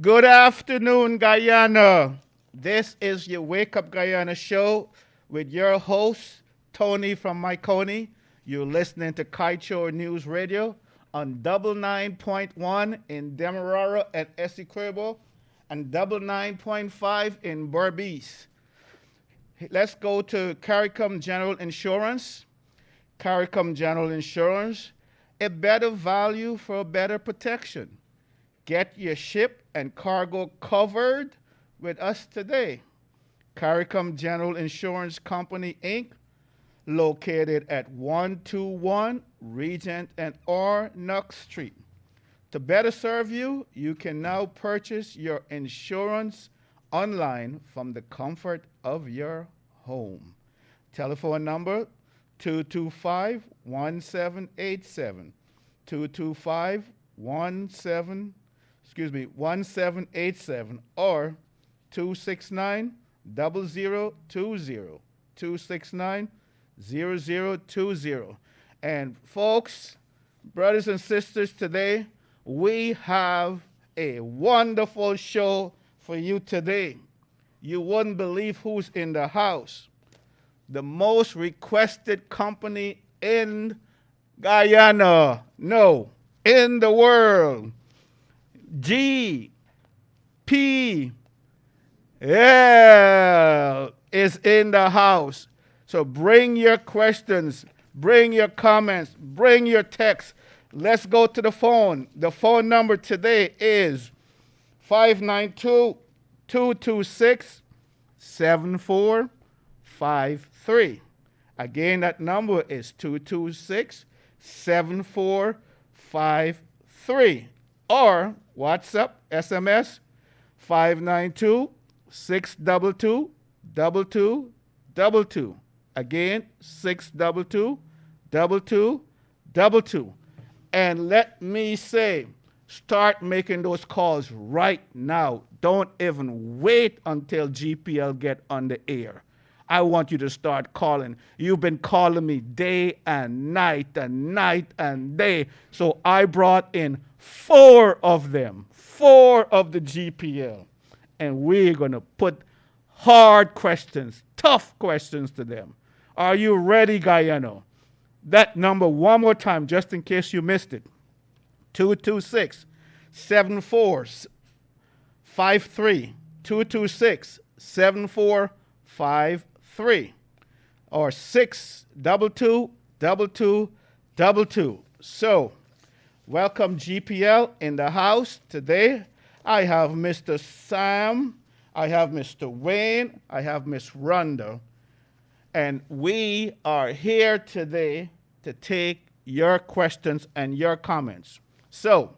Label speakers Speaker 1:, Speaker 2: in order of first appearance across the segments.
Speaker 1: Good afternoon, Guyana. This is your Wake Up Guyana show with your host, Tony from Mahaicony. You're listening to Kaieteur News Radio on 99.1 in Demerara and Essequibo and 99.5 in Berbice. Let's go to CARICOM General Insurance. CARICOM General Insurance, a better value for a better protection. Get your ship and cargo covered with us today. CARICOM General Insurance Company, Inc., located at 121 Regent and Knox Street. To better serve you, you can now purchase your insurance online from the comfort of your home. Telephone number 225-1787. 1787 or 269-0020. 269-0020. And folks, brothers and sisters, today we have a wonderful show for you today. You wouldn't believe who's in the house. The most requested company in Guyana, no, in the world. GPL is in the house. So bring your questions, bring your comments, bring your texts. Let's go to the phone. The phone number today is 592-226-7453. Again, that number is 226-7453. Or WhatsApp, SMS, 592-622-2222. Again, 622-2222. And let me say, start making those calls right now. Don't even wait until GPL get on the air. I want you to start calling. You've been calling me day and night and night and day. So I brought in 4 of them, 4 of the GPL. And we're going to put hard questions, tough questions to them. Are you ready, Guyana? That number one more time, just in case you missed it. 226-7453. 226-7453. Or 622-2222. So, welcome GPL in the house today. I have Mr. Sam, I have Mr. Wayne, I have Miss Rhonda, and we are here today to take your questions and your comments. So,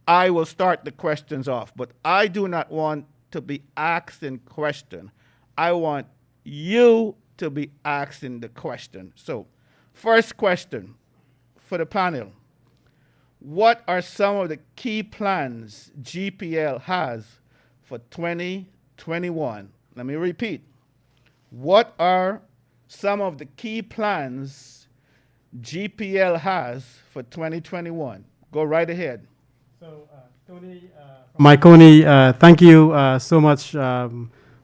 Speaker 1: I will start the questions off, but I do not want to be asking question. I want you to be asking the question. So, first question for the panel. What are some of the key plans GPL has for 2021? Let me repeat. What are some of the key plans GPL has for 2021? Go right ahead.
Speaker 2: So, Tony, Mahaicony, thank you so much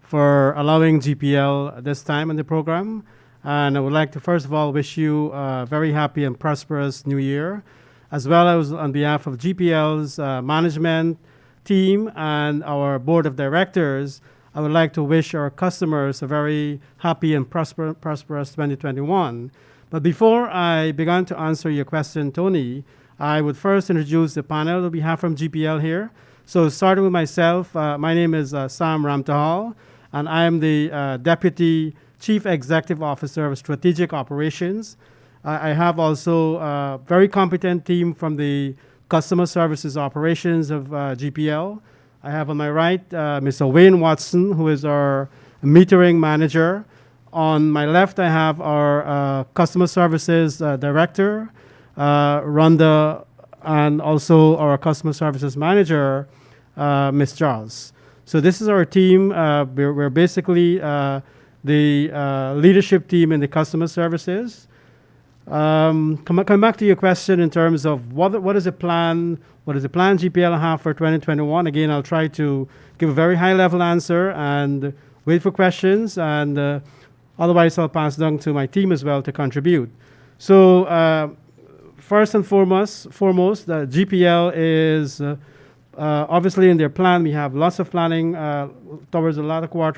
Speaker 2: for allowing GPL this time in the program. And I would like to first of all wish you a very happy and prosperous new year, as well as on behalf of GPL's management team and our board of directors. I would like to wish our customers a very happy and prosperous 2021. But before I begin to answer your question, Tony, I would first introduce the panel that we have from GPL here. So starting with myself, my name is Sam Ramtahal, and I am the Deputy Chief Executive Officer of Strategic Operations. I have also a very competent team from the Customer Services Operations of GPL. I have on my right Mr. Wayne Watson, who is our metering manager. On my left, I have our Customer Services Director, Rhonda, and also our Customer Services Manager, Ms. Charles. So this is our team. We're basically the leadership team in the customer services. Come back to your question in terms of what is the plan? What is the plan GPL have for 2021? Again, I'll try to give a very high-level answer and wait for questions, and otherwise I'll pass down to my team as well to contribute. So first and foremost, the GPL is obviously in their plan. We have lots of planning towards the latter part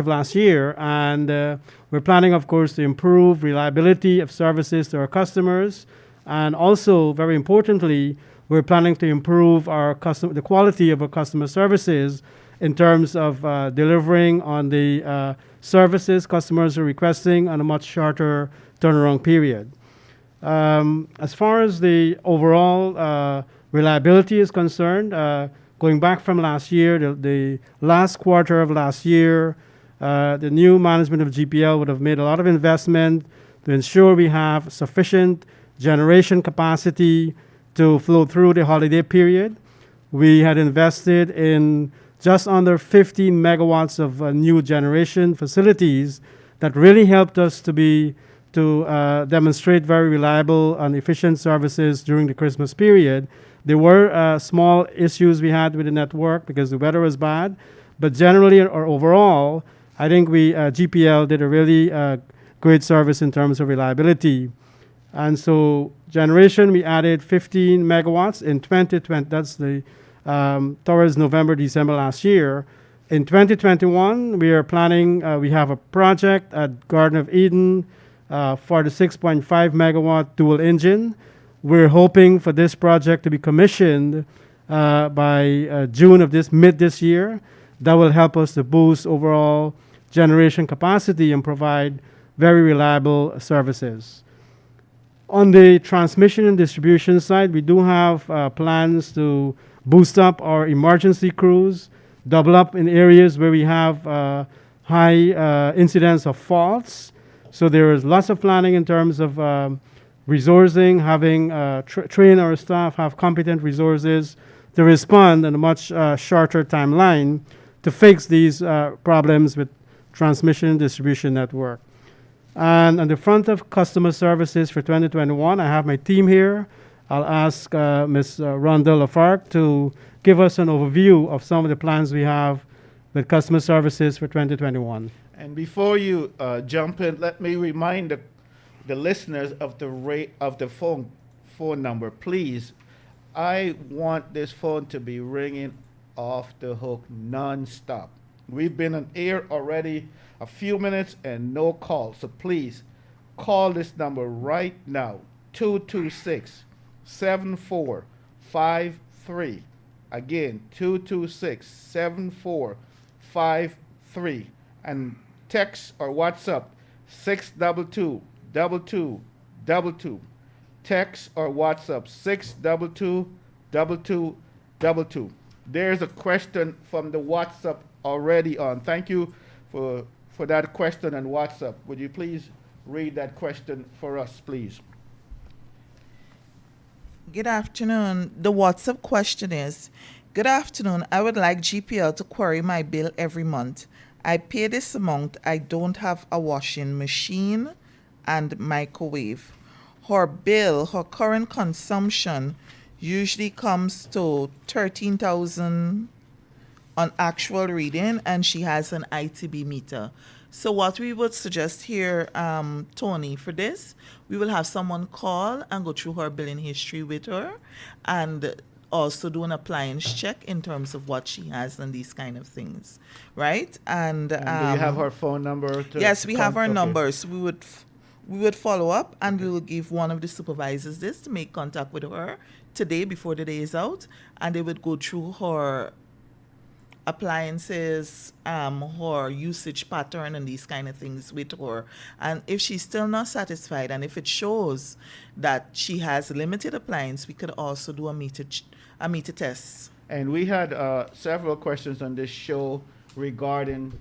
Speaker 2: of last year, and we're planning, of course, to improve reliability of services to our customers, and also, very importantly, we're planning to improve the quality of our customer services in terms of delivering on the services customers are requesting on a much shorter turnaround period. As far as the overall reliability is concerned, going back from last year, the last quarter of last year, the new management of GPL would have made a lot of investment to ensure we have sufficient generation capacity to flow through the holiday period. We had invested in just under 15 megawatts of new generation facilities that really helped us to demonstrate very reliable and efficient services during the Christmas period. There were small issues we had with the network because the weather was bad, but generally or overall, I think GPL did a really great service in terms of reliability. And so generation, we added 15 megawatts in 2020. That's towards November, December last year. In 2021, we are planning, we have a project at Garden of Eden for the 6.5 megawatt dual engine. We're hoping for this project to be commissioned by June of mid this year. That will help us to boost overall generation capacity and provide very reliable services. On the transmission and distribution side, we do have plans to boost up our emergency crews, double up in areas where we have high incidence of faults. So there is lots of planning in terms of resourcing, having train our staff, have competent resources to respond in a much shorter timeline to fix these problems with transmission and distribution network. And on the front of customer services for 2021, I have my team here. I'll ask Ms. Rhonda Lafargue to give us an overview of some of the plans we have with customer services for 2021.
Speaker 1: And before you jump in, let me remind the listeners of the phone number. Please, I want this phone to be ringing off the hook non-stop. We've been on air already a few minutes and no call. So please call this number right now, 226-7453. Again, 226-7453. And text or WhatsApp 622-2222. Text or WhatsApp 622-2222. There's a question from the WhatsApp already on. Thank you for that question on WhatsApp. Would you please read that question for us, please?
Speaker 3: Good afternoon. The WhatsApp question is, good afternoon. I would like GPL to query my bill every month. I pay this amount. I don't have a washing machine and microwave. Her bill, her current consumption usually comes to 13,000 on actual reading, and she has an ITB meter. So what we would suggest here, Tony, for this, we will have someone call and go through her billing history with her and also do an appliance check in terms of what she has and these kind of things, right? And
Speaker 1: do you have her phone number?
Speaker 3: Yes, we have her numbers. We would follow up and we will give one of the supervisors this to make contact with her today before the day is out, and they would go through her appliances, her usage pattern and these kind of things with her. And if she's still not satisfied and if it shows that she has limited appliance, we could also do a meter test.
Speaker 1: And we had several questions on this show regarding,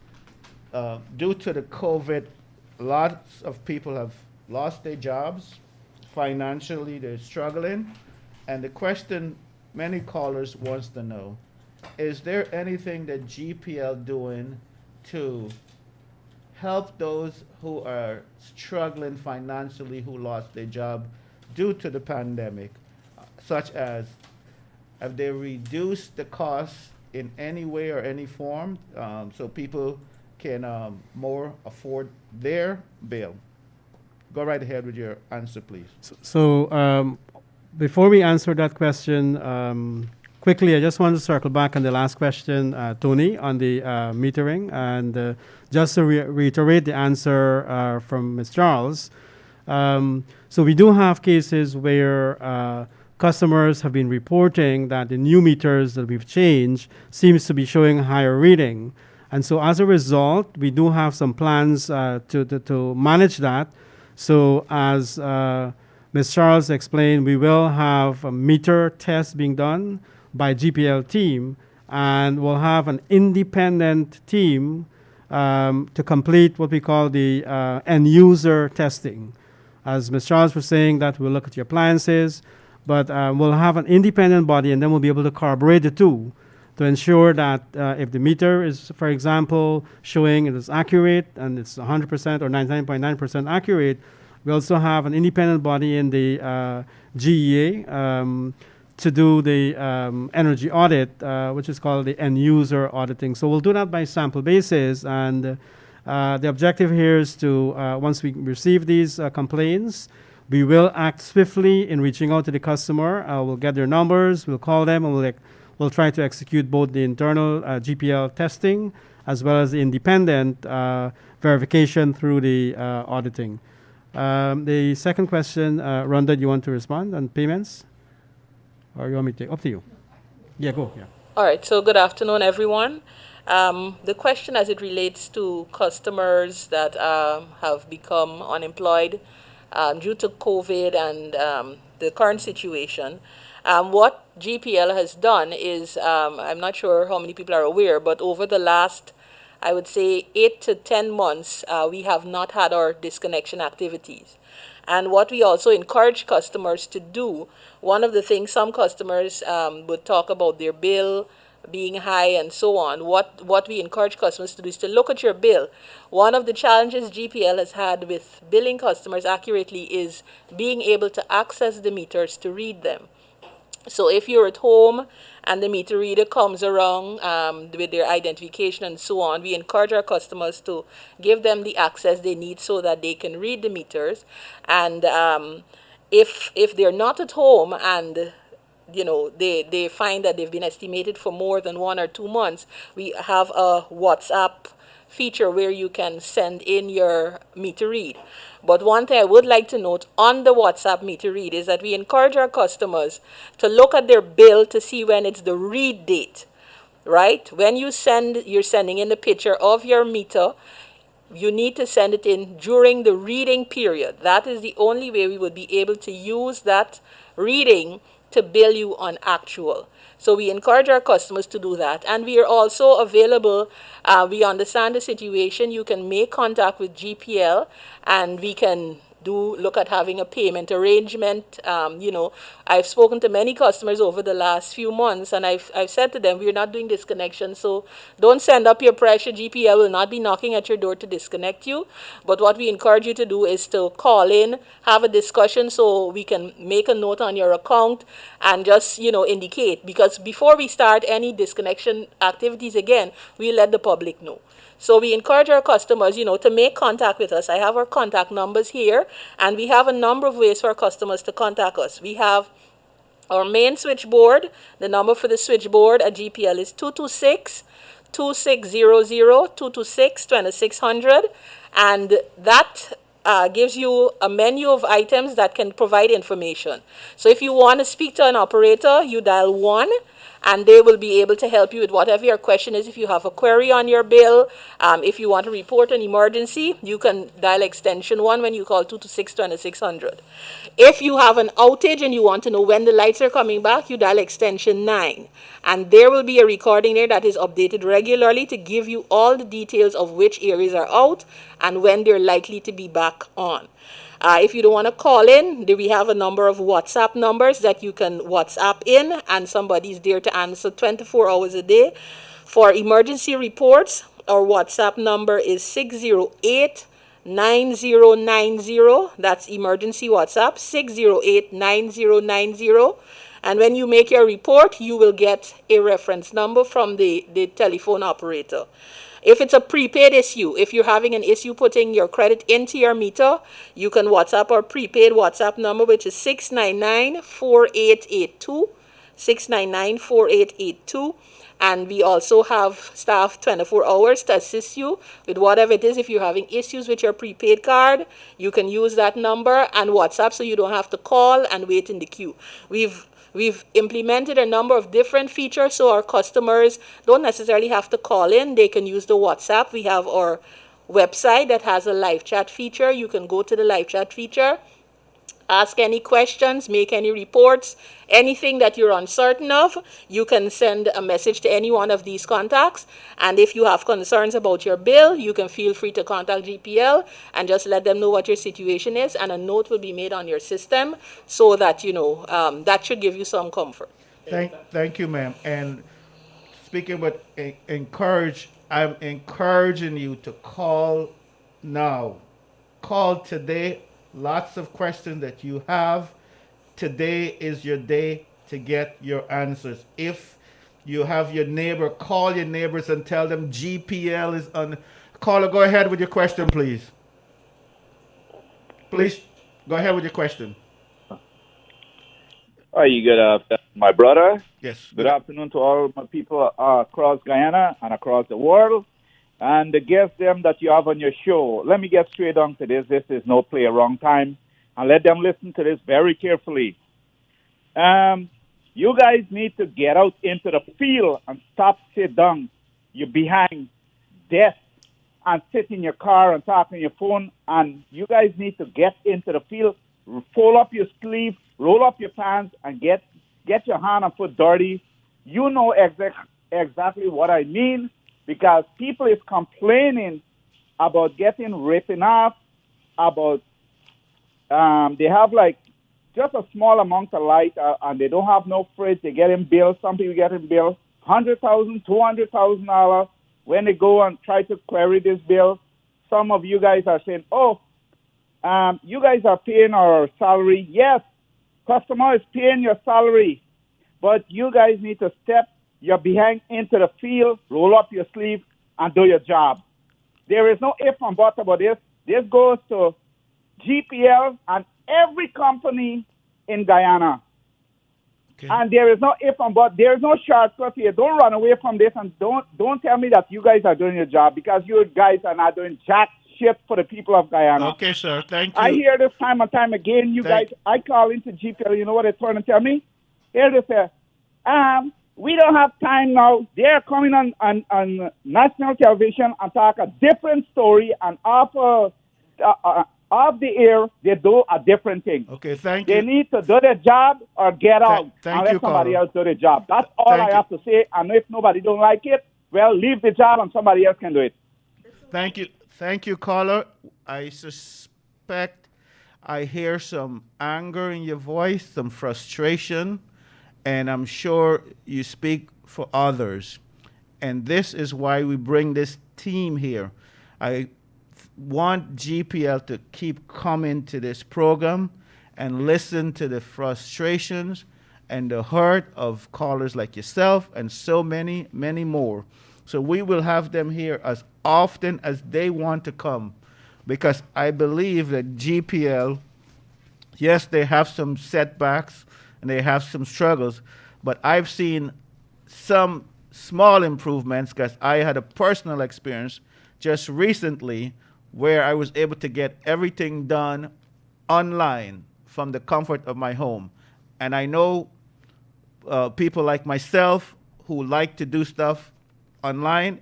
Speaker 1: due to the COVID, lots of people have lost their jobs. Financially, they're struggling. And the question many callers wants to know, is there anything that GPL doing to help those who are struggling financially, who lost their job due to the pandemic, such as have they reduced the costs in any way or any form, so people can more afford their bill? Go right ahead with your answer, please.
Speaker 2: So, before we answer that question, quickly, I just want to circle back on the last question, Tony, on the metering. And just to reiterate the answer from Ms. Charles. So we do have cases where customers have been reporting that the new meters that we've changed seems to be showing higher reading. And so as a result, we do have some plans to manage that. So as Ms. Charles explained, we will have a meter test being done by GPL team, and we'll have an independent team to complete what we call the end user testing. As Ms. Charles was saying, that we'll look at your appliances, but we'll have an independent body, and then we'll be able to corroborate the two to ensure that if the meter is, for example, showing it is accurate and it's 100% or 99.9% accurate, we also have an independent body in the GEA to do the energy audit, which is called the end user auditing. So we'll do that by sample basis, and the objective here is to, once we receive these complaints, we will act swiftly in reaching out to the customer. We'll get their numbers, we'll call them, and we'll try to execute both the internal GPL testing as well as the independent verification through the auditing. The second question, Rhonda, do you want to respond on payments? Or you want me to take? Up to you. Yeah, go. Yeah.
Speaker 4: All right, so good afternoon, everyone. The question as it relates to customers that have become unemployed due to COVID and the current situation, what GPL has done is, I'm not sure how many people are aware, but over the last, I would say, 8 to 10 months, we have not had our disconnection activities. And what we also encourage customers to do, one of the things some customers would talk about their bill being high and so on. What we encourage customers to do is to look at your bill. One of the challenges GPL has had with billing customers accurately is being able to access the meters to read them. So if you're at home and the meter reader comes around with their identification and so on, we encourage our customers to give them the access they need so that they can read the meters. And if they're not at home and they find that they've been estimated for more than 1 or 2 months, we have a WhatsApp feature where you can send in your meter read. But one thing I would like to note on the WhatsApp meter read is that we encourage our customers to look at their bill to see when it's the read date, right? When you're sending in the picture of your meter, you need to send it in during the reading period. That is the only way we would be able to use that reading to bill you on actual. So we encourage our customers to do that. And we are also available. We understand the situation. You can make contact with GPL and we can look at having a payment arrangement. I've spoken to many customers over the last few months, and I've said to them, we're not doing disconnection, so don't send up your pressure. GPL will not be knocking at your door to disconnect you. But what we encourage you to do is to call in, have a discussion so we can make a note on your account and just, indicate. Because before we start any disconnection activities again, we let the public know. So we encourage our customers, to make contact with us. I have our contact numbers here, and we have a number of ways for our customers to contact us. We have our main switchboard. The number for the switchboard at GPL is 226-2600, 226-2600, and that gives you a menu of items that can provide information. So if you want to speak to an operator, you dial 1. And they will be able to help you with whatever your question is. If you have a query on your bill, if you want to report an emergency, you can dial extension 1 when you call 226-2600. If you have an outage and you want to know when the lights are coming back, you dial extension 9. And there will be a recording there that is updated regularly to give you all the details of which areas are out and when they're likely to be back on. If you don't want to call in, we have a number of WhatsApp numbers that you can WhatsApp in, and somebody's there to answer 24 hours a day. For emergency reports, our WhatsApp number is 608-9090. That's emergency WhatsApp, 608-9090. And when you make your report, you will get a reference number from the telephone operator. If it's a prepaid issue, if you're having an issue putting your credit into your meter, you can WhatsApp our prepaid WhatsApp number, which is 699-4882, 699-4882. And we also have staff 24 hours to assist you with whatever it is. If you're having issues with your prepaid card, you can use that number and WhatsApp so you don't have to call and wait in the queue. We've implemented a number of different features so our customers don't necessarily have to call in. They can use the WhatsApp. We have our website that has a live chat feature. You can go to the live chat feature, ask any questions, make any reports, anything that you're uncertain of. You can send a message to any one of these contacts. And if you have concerns about your bill, you can feel free to contact GPL and just let them know what your situation is. And a note will be made on your system so that, that should give you some comfort.
Speaker 1: Thank you, ma'am. And speaking with encourage, I'm encouraging you to call now. Call today. Lots of questions that you have. Today is your day to get your answers. If you have your neighbor, call your neighbors and tell them GPL is on. Caller, go ahead with your question, please. Please, go ahead with your question.
Speaker 5: Are you good afternoon, my brother?
Speaker 1: Yes.
Speaker 5: Good afternoon to all my people across Guyana and across the world. And the guests them that you have on your show. Let me get straight on to this. This is no play a wrong time. And let them listen to this very carefully. You guys need to get out into the field and stop sit down. You're behind desk and sit in your car and talk on your phone. And you guys need to get into the field, fold up your sleeve, roll up your pants, and get your hand and foot dirty. You know exactly what I mean. Because people is complaining about getting ripping off, about they have like just a small amount of light and they don't have no fridge. They get in bills. Some people get in bills $100,000, $200,000 when they go and try to query this bill. Some of you guys are saying, you guys are paying our salary. Yes, customer is paying your salary, but you guys need to step your behind into the field, roll up your sleeve, and do your job. There is no if and but about this. This goes to GPL and every company in Guyana. Okay. And there is no if and but. There is no shortcut here. Don't run away from this, and don't tell me that you guys are doing your job, because you guys are not doing jack shit for the people of Guyana.
Speaker 1: Okay, sir. Thank you.
Speaker 5: I hear this time and time again. You guys, I call into GPL. You know what they turn and tell me? Here they say, we don't have time now. They're coming on national television and talk a different story, and off the air, they do a different thing.
Speaker 1: Okay, thank you.
Speaker 5: They need to do their job or get out and let somebody else do their job. That's all I have to say. And if nobody don't like it, well, leave the job and somebody else can do it.
Speaker 1: Thank you. Thank you, caller. I suspect I hear some anger in your voice, some frustration. And I'm sure you speak for others. And this is why we bring this team here. I want GPL to keep coming to this program and listen to the frustrations and the hurt of callers like yourself and so many, many more. So we will have them here as often as they want to come, because I believe that GPL, yes, they have some setbacks, and they have some struggles, but I've seen some small improvements, because I had a personal experience just recently where I was able to get everything done online from the comfort of my home. And I know people like myself who like to do stuff online.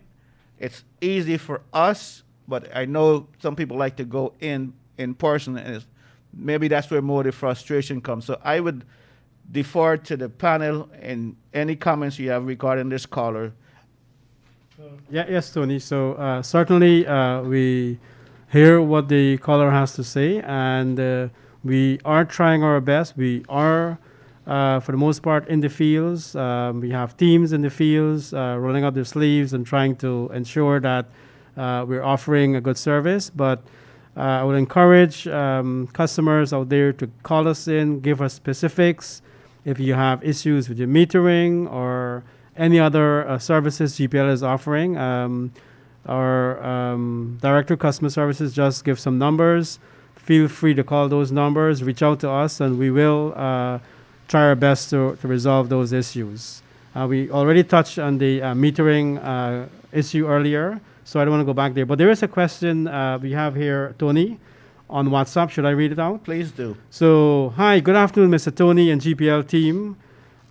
Speaker 1: It's easy for us, but I know some people like to go in person, and maybe that's where more of the frustration comes. So I would defer to the panel and any comments you have regarding this caller.
Speaker 2: Yes, Tony. So certainly we hear what the caller has to say, and we are trying our best. We are for the most part, in the fields. We have teams in the fields rolling up their sleeves and trying to ensure that we're offering a good service. But I would encourage customers out there to call us in, give us specifics. If you have issues with your metering or any other services GPL is offering, our Director of Customer Services just give some numbers. Feel free to call those numbers, reach out to us, and we will try our best to resolve those issues. We already touched on the metering issue earlier, so I don't want to go back there. But there is a question we have here, Tony, on WhatsApp. Should I read it out?
Speaker 1: Please do.
Speaker 2: So, hi, good afternoon, Mr. Tony and GPL team.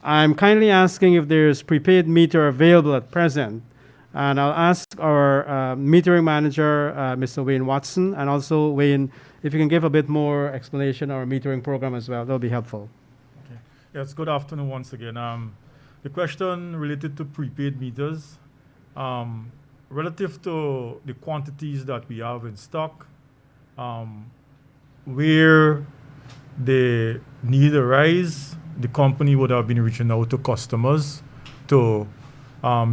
Speaker 2: I'm kindly asking if there's prepaid meter available at present. And I'll ask our metering manager, Mr. Wayne Watson, and also Wayne, if you can give a bit more explanation on our metering program as well, that'll be helpful.
Speaker 6: Okay. Yes, good afternoon once again. The question related to prepaid meters, relative to the quantities that we have in stock, where the need arise, the company would have been reaching out to customers to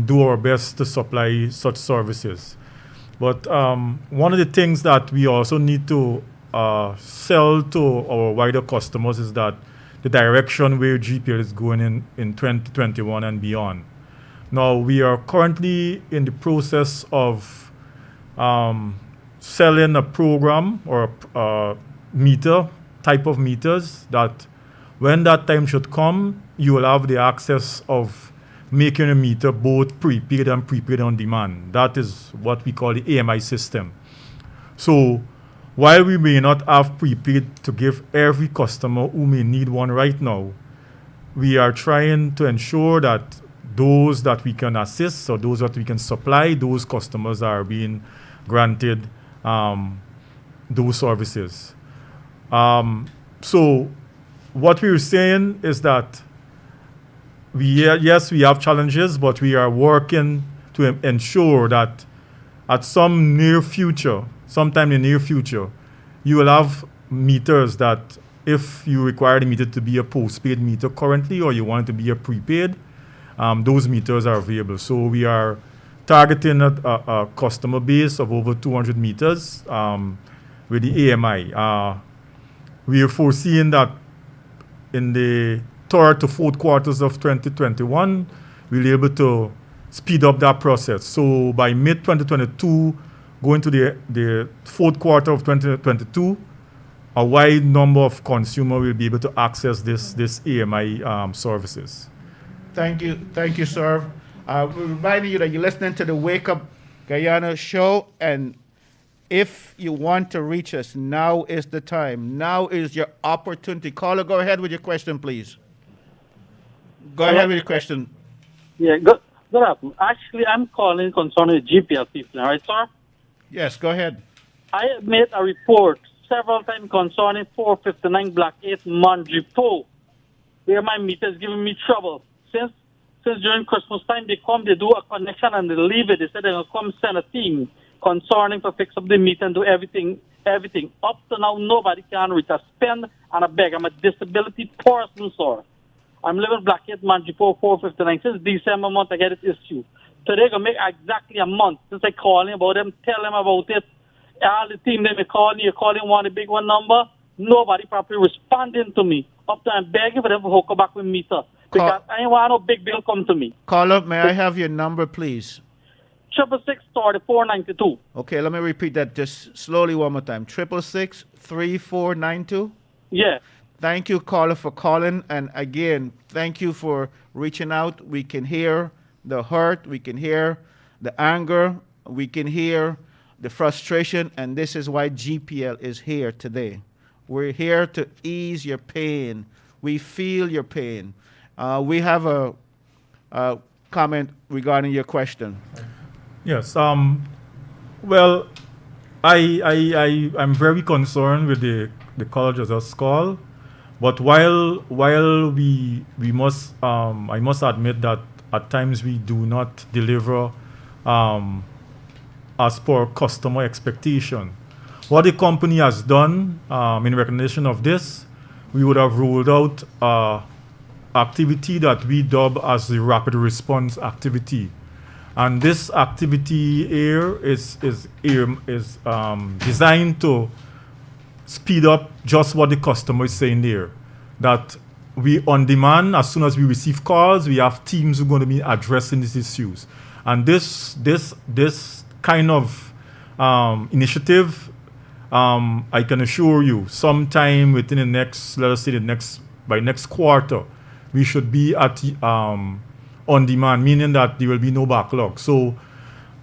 Speaker 6: do our best to supply such services. But one of the things that we also need to sell to our wider customers is that the direction where GPL is going in 2021 and beyond. Now, we are currently in the process of selling a program or a meter, type of meters, that when that time should come, you will have the access of making a meter both prepaid and prepaid on demand. That is what we call the AMI system. So while we may not have prepaid to give every customer who may need one right now, we are trying to ensure that those that we can assist or those that we can supply, those customers are being granted those services. So what we're saying is that yes, we have challenges, but we are working to ensure that at sometime in the near future, you will have meters that if you require the meter to be a postpaid meter currently or you want it to be a prepaid, those meters are available. So we are targeting a customer base of over 200 meters with the AMI. We are foreseeing that in the third to fourth quarters of 2021, we'll be able to speed up that process. So by mid-2022, going to the fourth quarter of 2022, a wide number of consumers will be able to access this AMI services.
Speaker 1: Thank you, sir. We're reminding you that you're listening to the Wake Up Guyana show, and if you want to reach us, now is the time. Now is your opportunity. Caller, go ahead with your question, please. Go ahead with your question.
Speaker 7: Yeah, good afternoon. Actually, I'm calling concerning the GPL people, all right, sir?
Speaker 1: Yes, go ahead.
Speaker 7: I have made a report several times concerning 459 Black 8 Mondripo, where my meter is giving me trouble. Since during Christmas time, they do a connection and they leave it. They said they're going to come send a team concerning to fix up the meter and do everything. Up to now, nobody can reach a spend and a beg. I'm a disability person, sir. I'm living Black 8 Mondripo 459 since December month. I get this issue. Today, going to make exactly a month since I calling about them, tell them about it. All the team, they may call me, you're calling one, the big one number. Nobody properly responding to me. Up to I'm begging for them to hook back with meter. Because I ain't want no big bill come to me.
Speaker 1: Caller, may I have your number, please?
Speaker 7: 666-3492.
Speaker 1: Okay, let me repeat that just slowly one more time. 666-3492?
Speaker 7: Yeah.
Speaker 1: Thank you, caller, for calling. And again, thank you for reaching out. We can hear the hurt. We can hear the anger. We can hear the frustration. And this is why GPL is here today. We're here to ease your pain. We feel your pain. We have a comment regarding your question.
Speaker 6: Yes. Well, I'm very concerned with the college as a call, but while we must I must admit that at times we do not deliver as per customer expectation. What the company has done in recognition of this, we would have rolled out activity that we dub as the rapid response activity. And this activity here is designed to speed up just what the customer is saying there. That we on demand, as soon as we receive calls, we have teams who are going to be addressing these issues. And this kind of initiative, I can assure you, sometime within the next, let us say by next quarter, we should be at on demand, meaning that there will be no backlog. So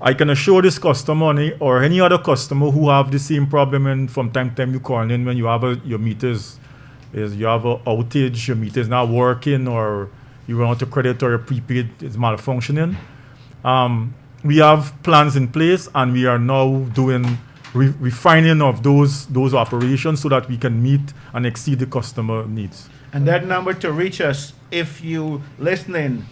Speaker 6: I can assure this customer or any other customer who have the same problem, and from time to time you call in when you have your meters, you have an outage, your meter is not working, or you run out of credit or your prepaid is malfunctioning. We have plans in place, and we are now doing refining of those operations so that we can meet and exceed the customer needs.
Speaker 1: And that number to reach us, if you listening,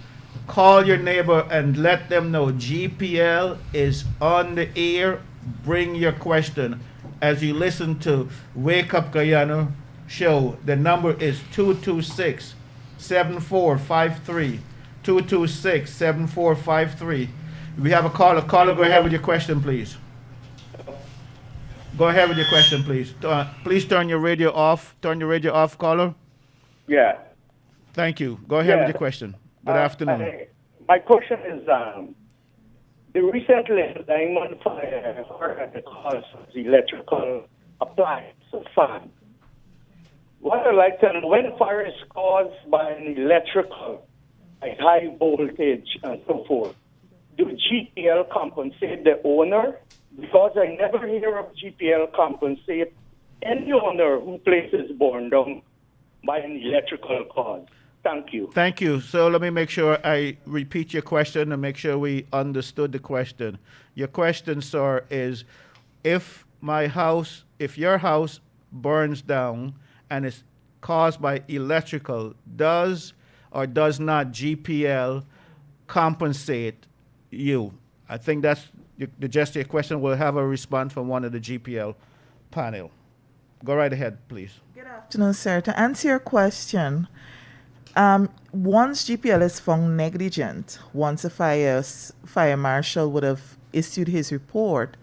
Speaker 1: call your neighbor and let them know GPL is on the air. Bring your question. As you listen to Wake Up Guyana show, the number is 226-7453. 226-7453. We have a caller. Caller, go ahead with your question, please. Go ahead with your question, please. Please turn your radio off. Turn your radio off, caller.
Speaker 8: Yeah.
Speaker 1: Thank you. Go ahead with your question. Good afternoon.
Speaker 8: My question is, the recently Diamond fire at the cause of the electrical appliance fan. What I'd like to know, when fire is caused by an electrical, like high voltage and so forth, do GPL compensate the owner? Because I never hear of GPL compensate any owner who places born down by an electrical cause. Thank you.
Speaker 1: Thank you. So let me make sure I repeat your question and make sure we understood the question. Your question, sir, is if your house burns down and it's caused by electrical, does or does not GPL compensate you? I think that's the gist of your question. We'll have a response from one of the GPL panel. Go right ahead, please.
Speaker 3: Good afternoon, sir. To answer your question, once GPL is found negligent, once a fire marshal would have issued his report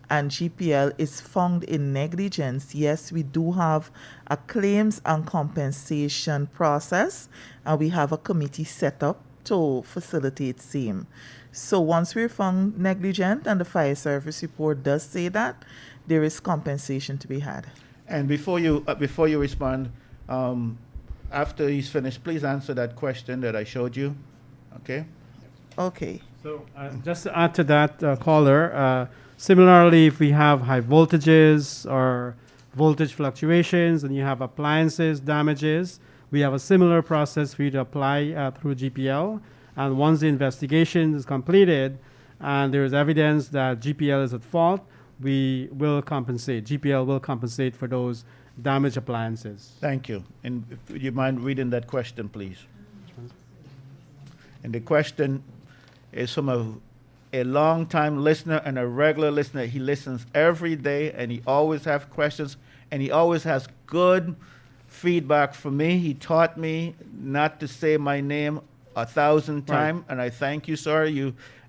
Speaker 3: and GPL is found in negligence, yes, we do have a claims and compensation process, and we have a committee set up to facilitate same. So once we're found negligent and the fire service report does say that, there is compensation to be had.
Speaker 1: And before you respond, after he's finished, please answer that question that I showed you. Okay?
Speaker 3: Okay.
Speaker 2: So just to add to that, caller, similarly, if we have high voltages or voltage fluctuations and you have appliances damages, we have a similar process for you to apply through GPL. And once the investigation is completed and there is evidence that GPL is at fault, we will compensate. GPL will compensate for those damaged appliances.
Speaker 1: Thank you. And would you mind reading that question, please? And the question is from a long-time listener and a regular listener. He listens every day, and he always has questions, and he always has good feedback from me. He taught me not to say my name 1,000 times, and I thank you, sir.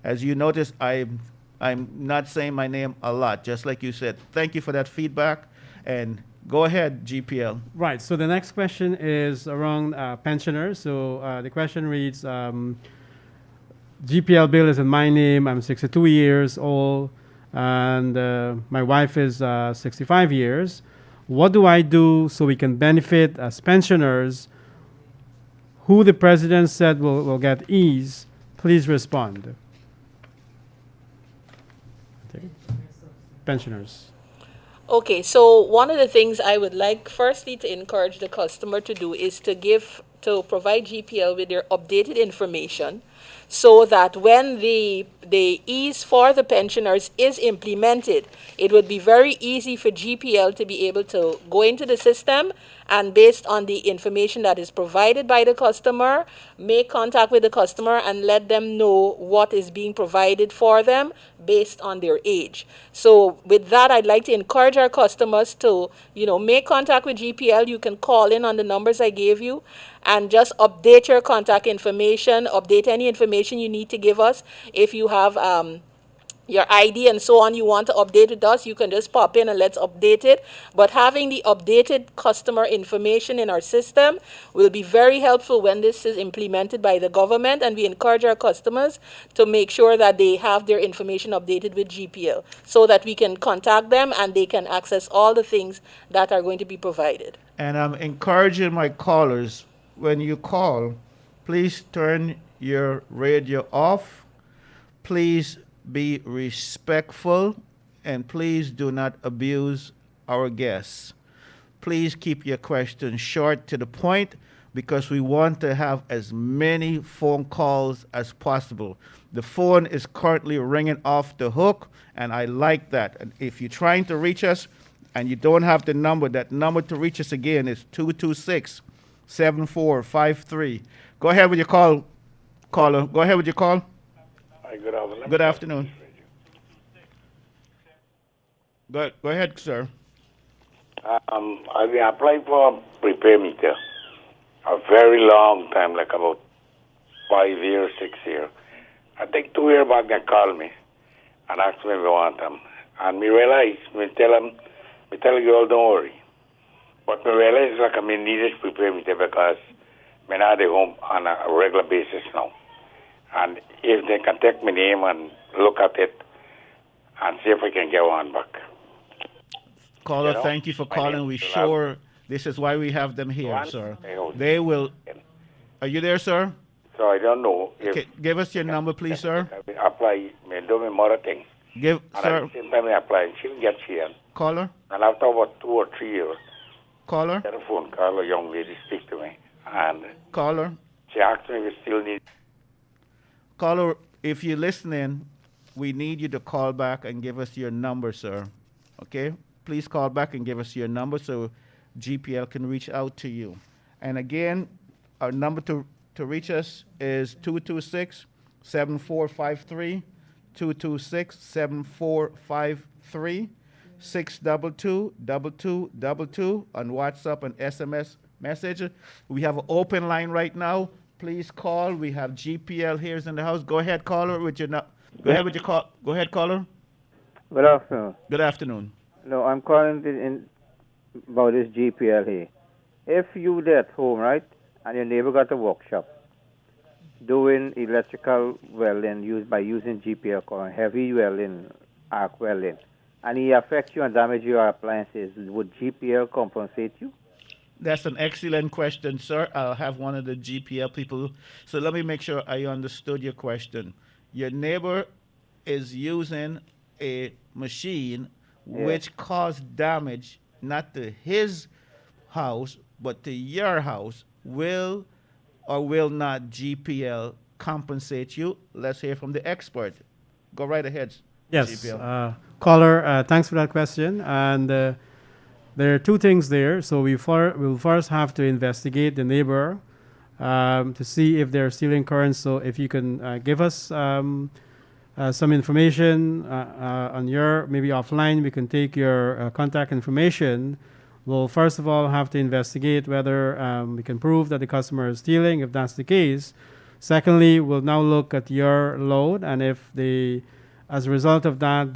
Speaker 1: As you notice, I'm not saying my name a lot, just like you said. Thank you for that feedback, and go ahead, GPL.
Speaker 2: Right. So the next question is around pensioners. So the question reads, GPL bill is in my name. I'm 62 years old, and my wife is 65 years. What do I do so we can benefit as pensioners who the president said will get ease? Please respond. Okay. Pensioners.
Speaker 4: Okay, so one of the things I would like firstly to encourage the customer to do is to provide GPL with their updated information so that when the ease for the pensioners is implemented, it would be very easy for GPL to be able to go into the system and based on the information that is provided by the customer, make contact with the customer and let them know what is being provided for them based on their age. So with that, I'd like to encourage our customers to, make contact with GPL. You can call in on the numbers I gave you and just update your contact information, update any information you need to give us. If you have your ID and so on you want to update with us, you can just pop in and let's update it. But having the updated customer information in our system will be very helpful when this is implemented by the government, and we encourage our customers to make sure that they have their information updated with GPL so that we can contact them and they can access all the things that are going to be provided.
Speaker 1: And I'm encouraging my callers, when you call, please turn your radio off. Please be respectful, and please do not abuse our guests. Please keep your questions short to the point, because we want to have as many phone calls as possible. The phone is currently ringing off the hook, and I like that. And if you're trying to reach us and you don't have the number, that number to reach us again is 226-7453. Go ahead with your call, caller. Go ahead with your call.
Speaker 8: Hi, good afternoon.
Speaker 1: Good afternoon. Go ahead, sir.
Speaker 8: I've been applying for a prepaid meter a very long time, like about 5 years, 6 years. I think 2 years back they called me and asked me if I want them. And me realize, me tell the girl, don't worry. But me realize like I need this prepaid meter because me not at home on a regular basis now. And if they can take my name and look at it and see if I can get one back.
Speaker 1: Caller, thank you for calling. We sure this is why we have them here, sir. They will. Are you there, sir?
Speaker 8: So I don't know.
Speaker 1: Okay, give us your number, please, sir.
Speaker 8: I apply, me do my mother thing.
Speaker 1: Give,
Speaker 8: and
Speaker 1: sir.
Speaker 8: at the same time I apply, she'll get here.
Speaker 1: Caller.
Speaker 8: And after about 2 or 3 years,
Speaker 1: Caller.
Speaker 8: get a phone call, a young lady speak to me. And
Speaker 1: Caller.
Speaker 8: she asked me if we still need.
Speaker 1: Caller, if you're listening, we need you to call back and give us your number, sir. Okay? Please call back and give us your number so GPL can reach out to you. And again, our number to reach us is 226-7453, 226-7453, 622-2222 on WhatsApp and SMS message. We have an open line right now. Please call. We have GPL here in the house. Go ahead, caller, with your Go ahead with your call. Go ahead, caller.
Speaker 9: Good afternoon.
Speaker 1: Good afternoon.
Speaker 9: No, I'm calling about this GPL here. If you there at home, right, and your neighbor got a workshop doing electrical welding using GPL called heavy welding, arc welding, and he affects you and damage your appliances, would GPL compensate you?
Speaker 1: That's an excellent question, sir. I'll have one of the GPL people. So let me make sure I understood your question. Your neighbor is using a machine which caused damage not to his house, but to your house. Will or will not GPL compensate you? Let's hear from the expert. Go right ahead.
Speaker 2: Yes.
Speaker 1: GPL.
Speaker 2: Caller, thanks for that question. And there are two things there. So we'll first have to investigate the neighbor to see if they're stealing current. So if you can give us some information on your, maybe offline, we can take your contact information. We'll first of all have to investigate whether we can prove that the customer is stealing, if that's the case. Secondly, we'll now look at your load, and if as a result of that,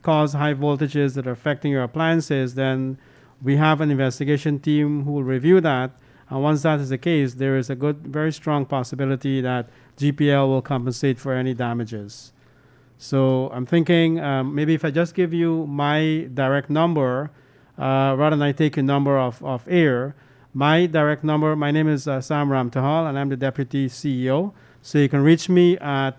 Speaker 2: cause high voltages that are affecting your appliances, then we have an investigation team who will review that. And once that is the case, there is a very strong possibility that GPL will compensate for any damages. So I'm thinking maybe if I just give you my direct number, rather than I take your number off air, my direct number, my name is Sam Ramtahal, and I'm the Deputy CEO. So you can reach me at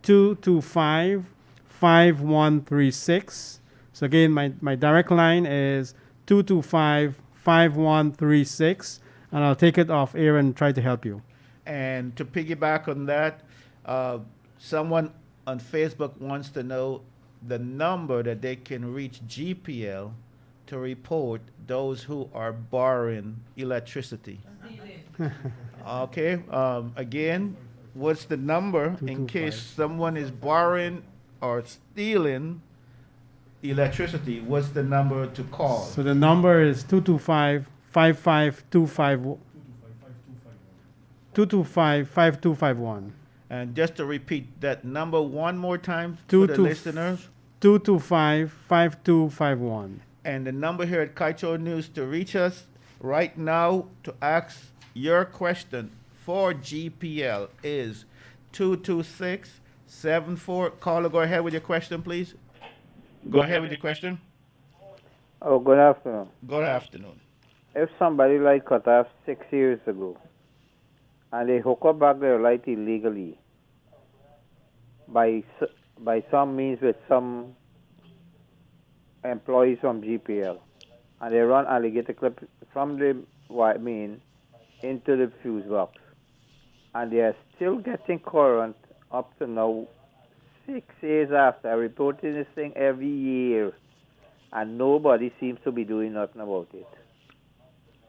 Speaker 2: 225-5136. So again, my direct line is 225-5136, and I'll take it off air and try to help you.
Speaker 1: And to piggyback on that, someone on Facebook wants to know the number that they can reach GPL to report those who are borrowing electricity. Okay, again, what's the number in case someone is borrowing or stealing electricity? What's the number to call?
Speaker 2: So the number is 225-5251. 225-5251.
Speaker 1: And just to repeat that number one more time for the listeners.
Speaker 2: 225-5251.
Speaker 1: And the number here at Kaieteur News to reach us right now to ask your question for GPL is 226-74. Caller, go ahead with your question, please. Go ahead with your question.
Speaker 9: Oh, good afternoon.
Speaker 1: Good afternoon.
Speaker 9: If somebody like cut off 6 years ago and they hook up back their light illegally by some means with some employees from GPL, and they run alligator clip from the main into the fuse box, and they are still getting current up to now, 6 years after. I'm reporting this thing every year, and nobody seems to be doing nothing about it.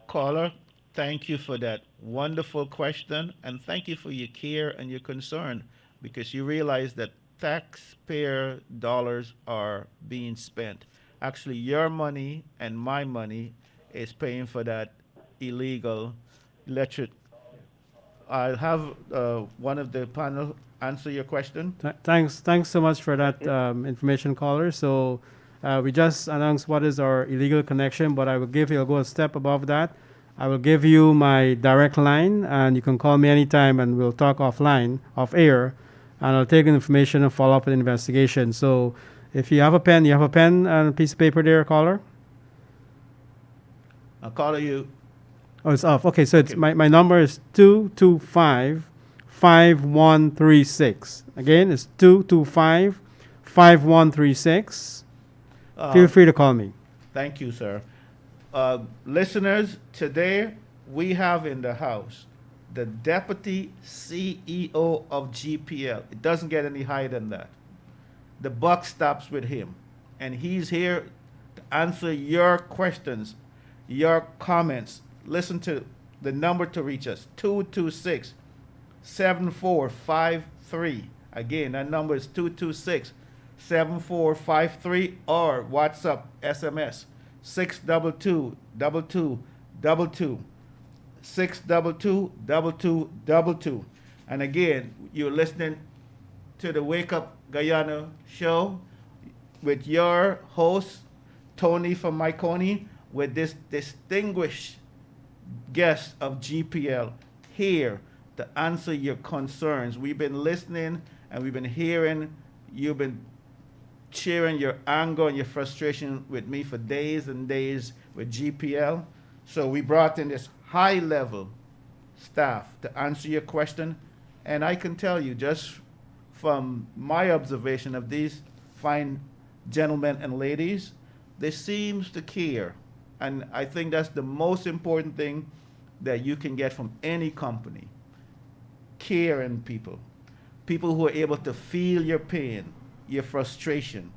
Speaker 1: Caller, thank you for that wonderful question, and thank you for your care and your concern, because you realize that taxpayer dollars are being spent. Actually, your money and my money is paying for that illegal electric. I'll have one of the panel answer your question.
Speaker 2: Thanks so much for that information, caller. So we just announced what is our illegal connection, but I'll go a step above that. I will give you my direct line, and you can call me anytime, and we'll talk offline, off air, and I'll take the information and follow up with the investigation. So if you have a pen, and a piece of paper there, caller?
Speaker 1: I'll call you.
Speaker 2: Oh, it's off. Okay, so it's my number is 225-5136. Again, it's 225-5136. Feel free to call me.
Speaker 1: Thank you, sir. Listeners, today we have in the house the Deputy CEO of GPL. It doesn't get any higher than that. The buck stops with him, and he's here to answer your questions, your comments. Listen to the number to reach us, 226-7453. Again, that number is 226-7453, or WhatsApp SMS 622-2222. 622-2222. And again, you're listening to the Wake Up Guyana show with your host, Tony from Mahaicony, with this distinguished guest of GPL here to answer your concerns. We've been listening and we've been hearing, you've been sharing your anger and your frustration with me for days and days with GPL. So we brought in this high-level staff to answer your question. And I can tell you, just from my observation of these fine gentlemen and ladies, they seem to care. And I think that's the most important thing that you can get from any company. Care in people. People who are able to feel your pain, your frustration.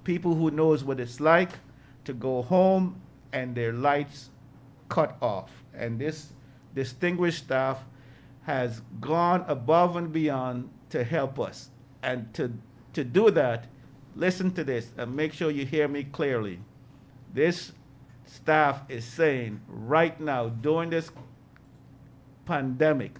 Speaker 1: People who knows what it's like to go home and their lights cut off. And this distinguished staff has gone above and beyond to help us. And to do that, listen to this and make sure you hear me clearly. This staff is saying right now, during this pandemic,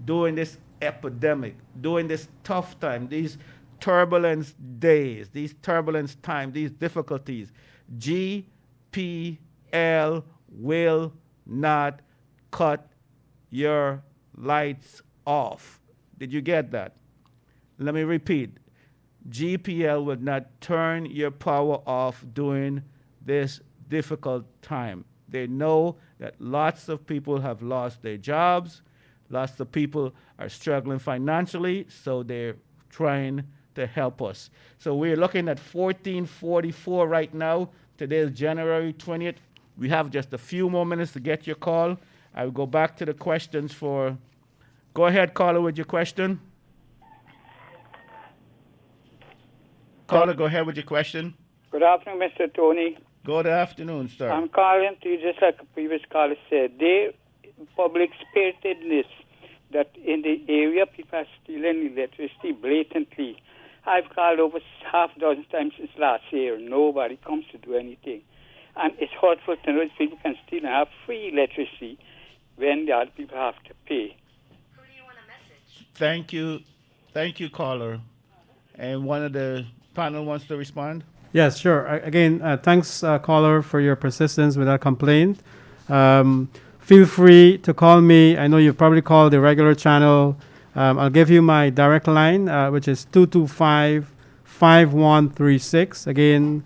Speaker 1: during this epidemic, during this tough time, these turbulence days, these turbulence times, these difficulties, GPL will not cut your lights off. Did you get that? Let me repeat. GPL will not turn your power off during this difficult time. They know that lots of people have lost their jobs, lots of people are struggling financially, so they're trying to help us. So we're looking at 1444 right now. Today is January 20th. We have just a few more minutes to get your call. I will go back to the questions for... Go ahead, caller, with your question. Caller, go ahead with your question.
Speaker 10: Good afternoon, Mr. Tony.
Speaker 1: Good afternoon, sir.
Speaker 10: I'm calling to you just like a previous caller said. They public spiritedness that in the area people are stealing electricity blatantly. I've called over half a dozen times since last year. Nobody comes to do anything. And it's hurtful to know that people can steal and have free electricity when the other people have to pay.
Speaker 1: Thank you. Thank you, caller. And one of the panel wants to respond?
Speaker 2: Yes, sure. Again, thanks, caller, for your persistence with that complaint. Feel free to call me. I know you've probably called the regular channel. I'll give you my direct line, which is 225-5136. Again,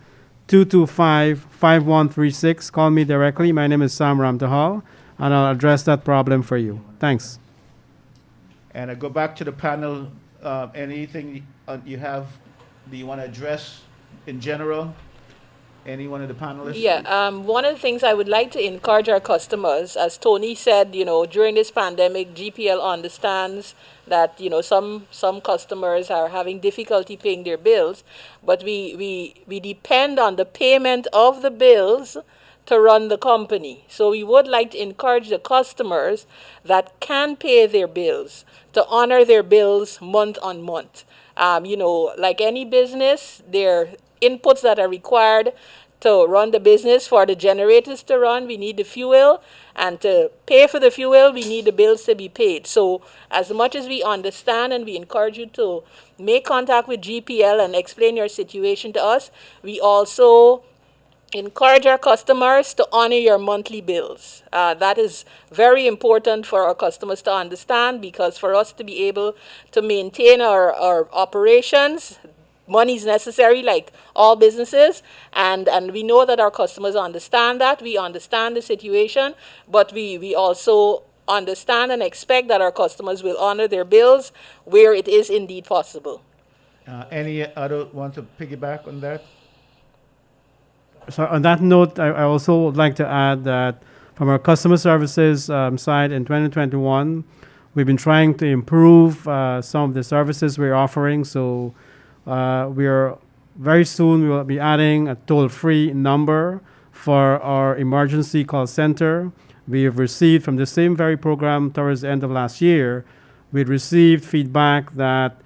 Speaker 2: 225-5136. Call me directly. My name is Sam Ramtahal, and I'll address that problem for you. Thanks.
Speaker 1: And I go back to the panel. Anything you have, do you want to address in general? Any one of the panelists?
Speaker 4: Yeah, one of the things I would like to encourage our customers, as Tony said, during this pandemic, GPL understands that, some customers are having difficulty paying their bills, but we depend on the payment of the bills to run the company. So we would like to encourage the customers that can pay their bills to honor their bills month on month. Like any business, there are inputs that are required to run the business. For the generators to run, we need the fuel, and to pay for the fuel, we need the bills to be paid. So as much as we understand, and we encourage you to make contact with GPL and explain your situation to us, we also encourage our customers to honor your monthly bills. That is very important for our customers to understand, because for us to be able to maintain our operations, money is necessary, like all businesses, and we know that our customers understand that. We understand the situation, but we also understand and expect that our customers will honor their bills where it is indeed possible.
Speaker 1: Any other want to piggyback on that?
Speaker 2: So on that note, I also would like to add that from our customer services side in 2021, we've been trying to improve some of the services we're offering. So we will be adding a toll-free number for our emergency call center. We have received from the same very program towards the end of last year, we'd received feedback that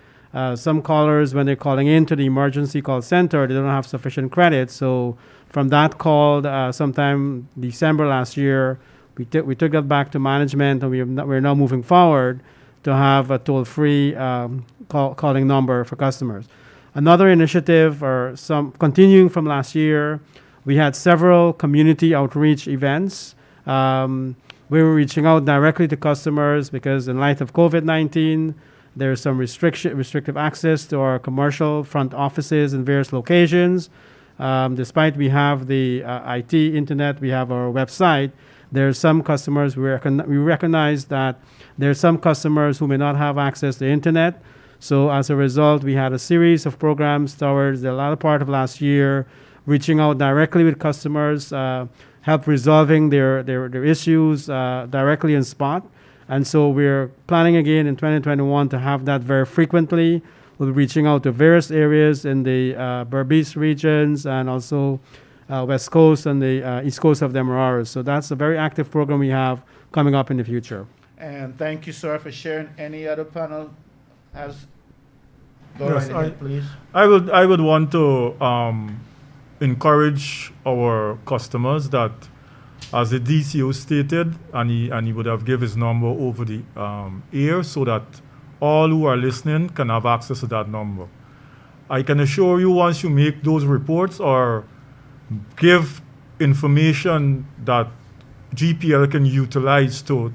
Speaker 2: some callers, when they're calling into the emergency call center, they don't have sufficient credit. So from that call, sometime December last year, we took that back to management, and we're now moving forward to have a toll-free calling number for customers. Another initiative, or some continuing from last year, we had several community outreach events. We were reaching out directly to customers because in light of COVID-19, there's some restrictive access to our commercial front offices in various locations. Despite we have the IT, internet, we have our website, there are some customers, we recognize that there are some customers who may not have access to internet. So as a result, we had a series of programs towards the latter part of last year, reaching out directly with customers, help resolving their issues directly on spot. And so we're planning again in 2021 to have that very frequently. We'll be reaching out to various areas in the Berbice regions and also West Coast and the East Coast of the Emirates. So that's a very active program we have coming up in the future.
Speaker 1: And thank you, sir, for sharing. Any other panel has? Go
Speaker 6: Yes,
Speaker 1: right ahead, please.
Speaker 6: I would want to encourage our customers that, as the DCO stated, and he would have given his number over the air so that all who are listening can have access to that number. I can assure you, once you make those reports or give information that GPL can utilize to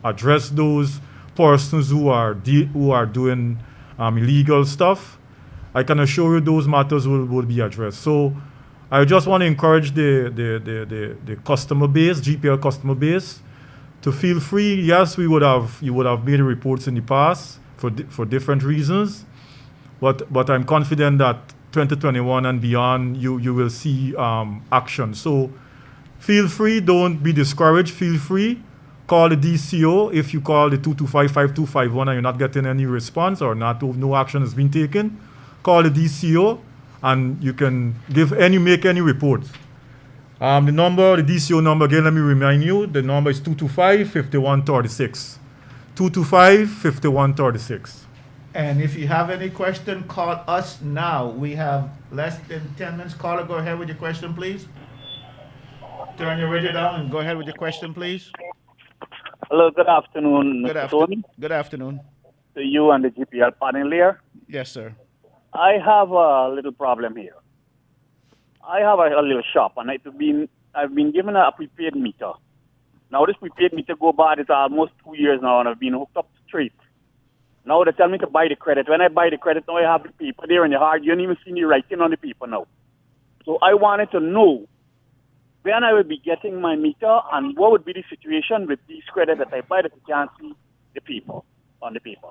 Speaker 6: address those persons who are doing illegal stuff, I can assure you those matters will be addressed. So I just want to encourage the customer base, GPL customer base, to feel free. Yes, you would have made reports in the past for different reasons, but I'm confident that 2021 and beyond, you will see action. So feel free, don't be discouraged. Feel free, call the DCO. If you call the 225-5251 and you're not getting any response or no action has been taken, call the DCO and you can make any reports. The number, the DCO number, again, let me remind you, the number is 225-5136. 225-5136.
Speaker 1: And if you have any question, call us now. We have less than 10 minutes. Caller, go ahead with your question, please. Turn your radio down and go ahead with your question, please.
Speaker 5: Hello, good afternoon,
Speaker 1: Good
Speaker 5: Mr. Tony.
Speaker 1: Good afternoon.
Speaker 5: To you and the GPL panel here.
Speaker 1: Yes, sir.
Speaker 5: I have a little problem here. I have a little shop, and I've been given a prepaid meter. Now this prepaid meter go bad. It's almost 2 years now, and I've been hooked up straight. Now they tell me to buy the credit. When I buy the credit, now I have the paper there in the hard. You don't even see me writing on the paper now. So I wanted to know when I will be getting my meter and what would be the situation with these credits that I buy that you can't see the paper on the paper.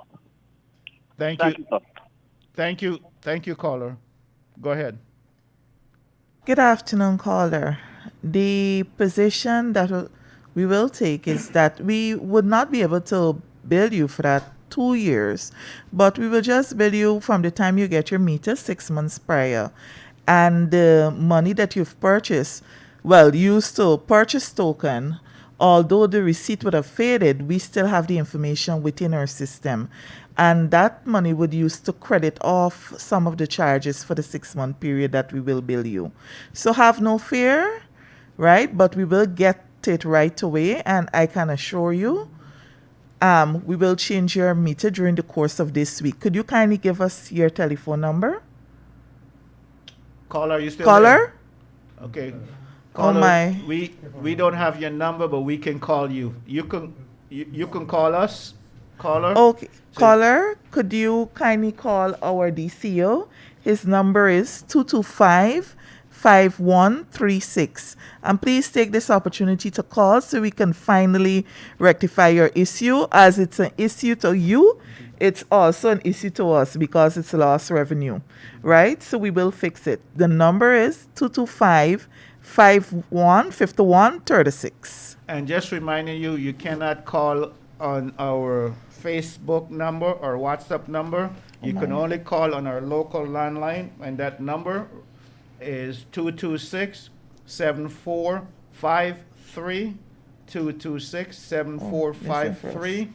Speaker 1: Thank
Speaker 5: Sir.
Speaker 1: Thank you, caller. Go ahead.
Speaker 3: Good afternoon, caller. The position that we will take is that we would not be able to bill you for that 2 years, but we will just bill you from the time you get your meter 6 months prior. And the money that you've purchased, used to purchase token, although the receipt would have faded, we still have the information within our system. And that money would use to credit off some of the charges for the 6-month period that we will bill you. So have no fear, right? But we will get it right away, and I can assure you, we will change your meter during the course of this week. Could you kindly give us your telephone number?
Speaker 1: Caller, are you still
Speaker 3: Caller?
Speaker 1: there? Okay.
Speaker 3: Oh
Speaker 1: Caller,
Speaker 3: my.
Speaker 1: we don't have your number, but we can call you. You can call us, caller.
Speaker 3: Okay. Caller, could you kindly call our DCO? His number is 225-5136. And please take this opportunity to call so we can finally rectify your issue. As it's an issue to you, it's also an issue to us because it's lost revenue, right? So we will fix it. The number is 225-5136.
Speaker 1: And just reminding you, you cannot call on our Facebook number or WhatsApp number. You can only call on our local landline, and that number is 226-7453. 226-7453.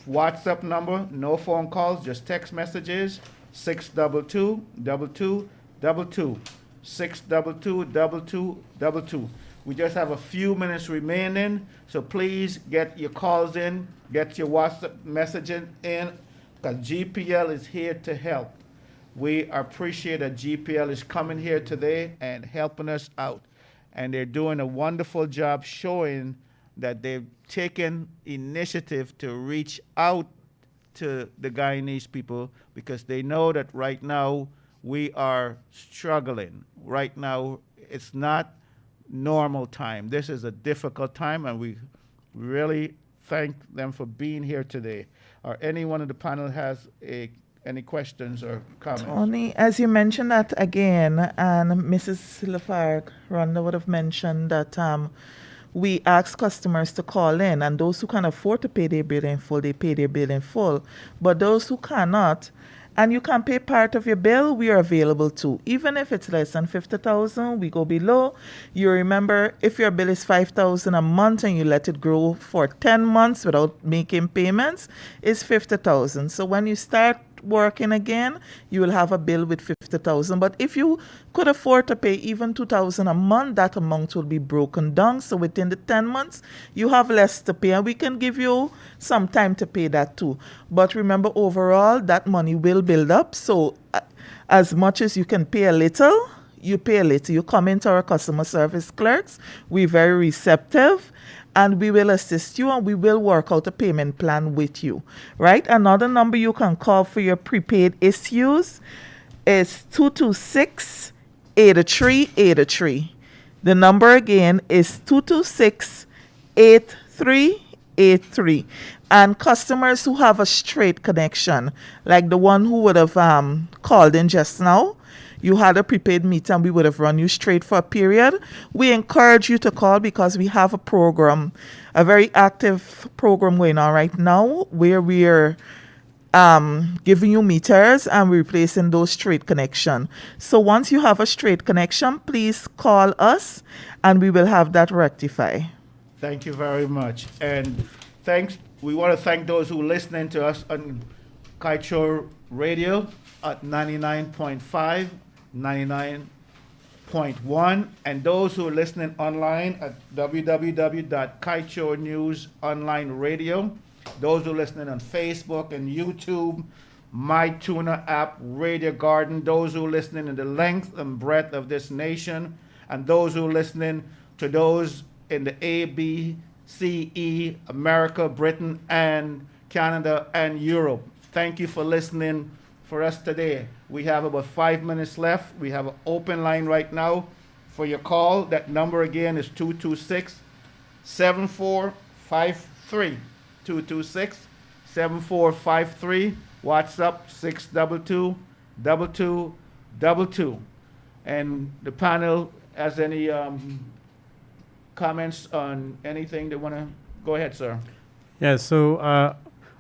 Speaker 1: WhatsApp number, no phone calls, just text messages, 622-2222. 622-2222. We just have a few minutes remaining, so please get your calls in, get your WhatsApp messaging in, because GPL is here to help. We appreciate that GPL is coming here today and helping us out. And they're doing a wonderful job showing that they've taken initiative to reach out to the Guyanese people, because they know that right now we are struggling. Right now, it's not normal time. This is a difficult time, and we really thank them for being here today. Or anyone in the panel has any questions or comments?
Speaker 3: Tony, as you mentioned that again, and Mrs. Lafargue, Rhonda would have mentioned that we ask customers to call in, and those who can afford to pay their bill in full, they pay their bill in full. But those who cannot, and you can pay part of your bill, we are available too. Even if it's less than 50,000, we go below. You remember, if your bill is 5,000 a month and you let it grow for 10 months without making payments, it's 50,000. So when you start working again, you will have a bill with 50,000. But if you could afford to pay even 2,000 a month, that amount will be broken down. So within the 10 months, you have less to pay, and we can give you some time to pay that too. But remember, overall, that money will build up. So as much as you can pay a little, you pay a little. You come into our customer service clerks. We're very receptive, and we will assist you, and we will work out a payment plan with you, right? Another number you can call for your prepaid issues is 226-8383. The number again is 226-8383. And customers who have a straight connection, like the one who would have called in just now, you had a prepaid meter and we would have run you straight for a period. We encourage you to call because we have a program, a very active program going on right now where we're giving you meters and replacing those straight connection. So once you have a straight connection, please call us and we will have that rectified.
Speaker 1: Thank you very much. And we want to thank those who are listening to us on Kaieteur Radio at 99.5, 99.1, and those who are listening online at www.Kaieteur News Online Radio. Those who are listening on Facebook and YouTube, MyTuner app, Radio Garden, those who are listening in the length and breadth of this nation, and those who are listening to those in the A, B, C, E, America, Britain, and Canada, and Europe. Thank you for listening for us today. We have about 5 minutes left. We have an open line right now for your call. That number again is 226-7453. 226-7453. WhatsApp 622-2222. And the panel has any comments on anything they want to go ahead, sir?
Speaker 2: Yeah, so I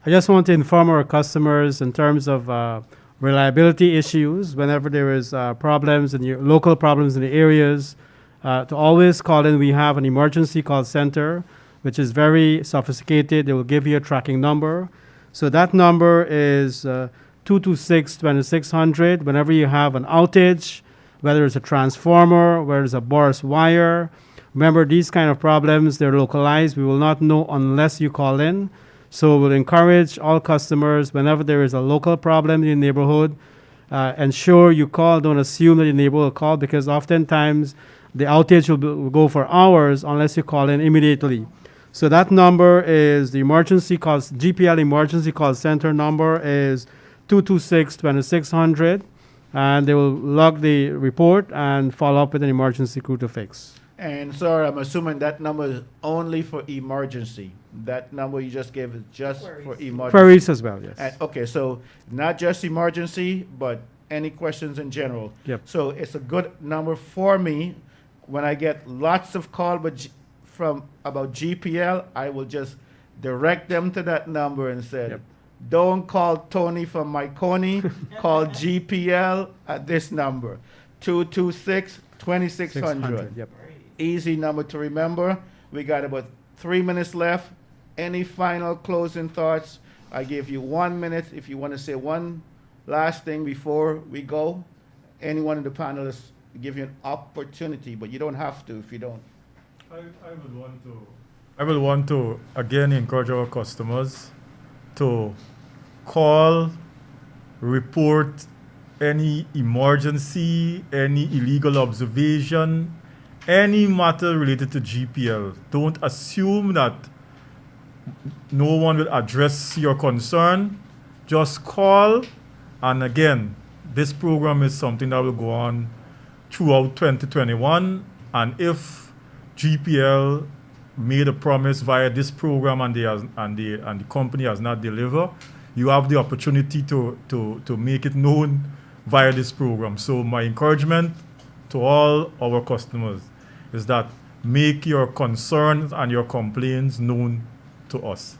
Speaker 2: just want to inform our customers in terms of reliability issues whenever there is problems in your local problems in the areas, to always call in. We have an emergency call center, which is very sophisticated. They will give you a tracking number. So that number is 226-2600. Whenever you have an outage, whether it's a transformer, whether it's a burst wire, remember these kind of problems, they're localized. We will not know unless you call in. So we'll encourage all customers, whenever there is a local problem in your neighborhood, ensure you call. Don't assume that your neighbor will call, because oftentimes the outage will go for hours unless you call in immediately. So that number is the GPL emergency call center number is 226-2600, and they will log the report and follow up with an emergency crew to fix.
Speaker 1: And sir, I'm assuming that number is only for emergency. That number you just gave is just for emergency.
Speaker 2: Queries as well, yes.
Speaker 1: And, okay, so not just emergency, but any questions in general.
Speaker 2: Yep.
Speaker 1: So it's a good number for me. When I get lots of calls from about GPL, I will just direct them to that number and say,
Speaker 2: Yep.
Speaker 1: Don't call Tony from Mahaicony, call GPL at this number, 226-2600.
Speaker 2: 600, yep.
Speaker 1: Easy number to remember. We got about 3 minutes left. Any final closing thoughts? I give you 1 minute if you want to say one last thing before we go. Anyone in the panelists give you an opportunity, but you don't have to if you don't.
Speaker 6: I will want to again encourage our customers to call, report any emergency, any illegal observation, any matter related to GPL. Don't assume that no one will address your concern. Just call. And again, this program is something that will go on throughout 2021. And if GPL made a promise via this program and the company has not delivered, you have the opportunity to make it known via this program. So my encouragement to all our customers is that make your concerns and your complaints known to us.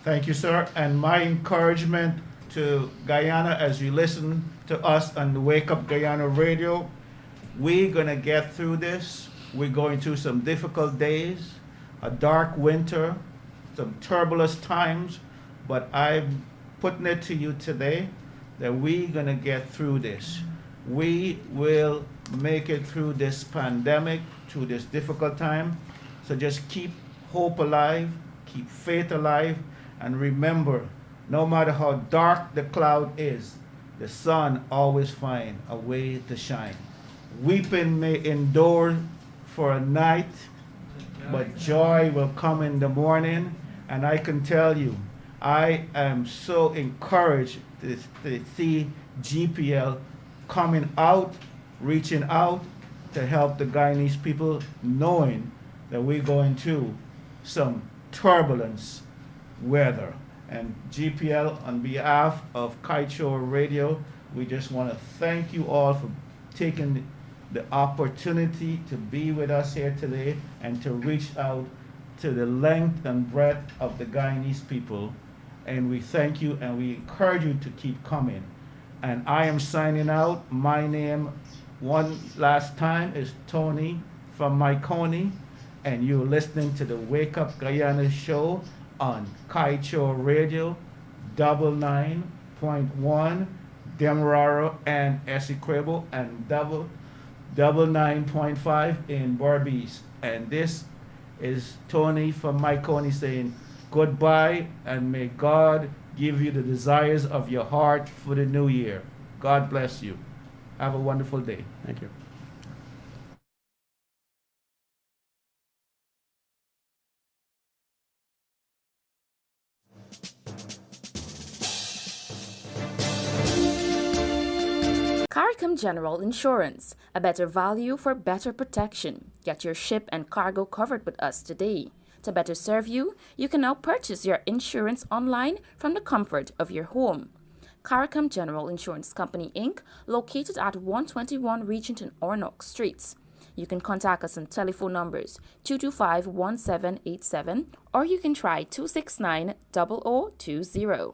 Speaker 1: Thank you, sir. And my encouragement to Guyana, as you listen to us on the Wake Up Guyana radio, we're going to get through this. We're going through some difficult days, a dark winter, some turbulent times, but I'm putting it to you today that we're going to get through this. We will make it through this pandemic, through this difficult time. So just keep hope alive, keep faith alive, and remember, no matter how dark the cloud is, the sun always finds a way to shine. Weeping may endure for a night, but joy will come in the morning. And I can tell you, I am so encouraged to see GPL coming out, reaching out to help the Guyanese people, knowing that we're going through some turbulence weather. And GPL, on behalf of Kaieteur Radio, we just want to thank you all for taking the opportunity to be with us here today and to reach out to the length and breadth of the Guyanese people. And we thank you and we encourage you to keep coming. And I am signing out. My name, one last time, is Tony from Mahaicony, and you're listening to the Wake Up Guyana show on Kaieteur Radio, 99.1 Demerara and Essequibo, and 99.5 in Barbies. And this is Tony from Mahaicony saying goodbye, and may God give you the desires of your heart for the new year. God bless you. Have a wonderful day.
Speaker 2: Thank you.
Speaker 11: Kaieteur General Insurance, a better value for better protection. Get your ship and cargo covered with us today. To better serve you, you can now purchase your insurance online from the comfort of your home. Kaieteur General Insurance Company, Inc., located at 121 Regent and Ornock Streets. You can contact us on telephone numbers 225-1787, or you can try 269-0020.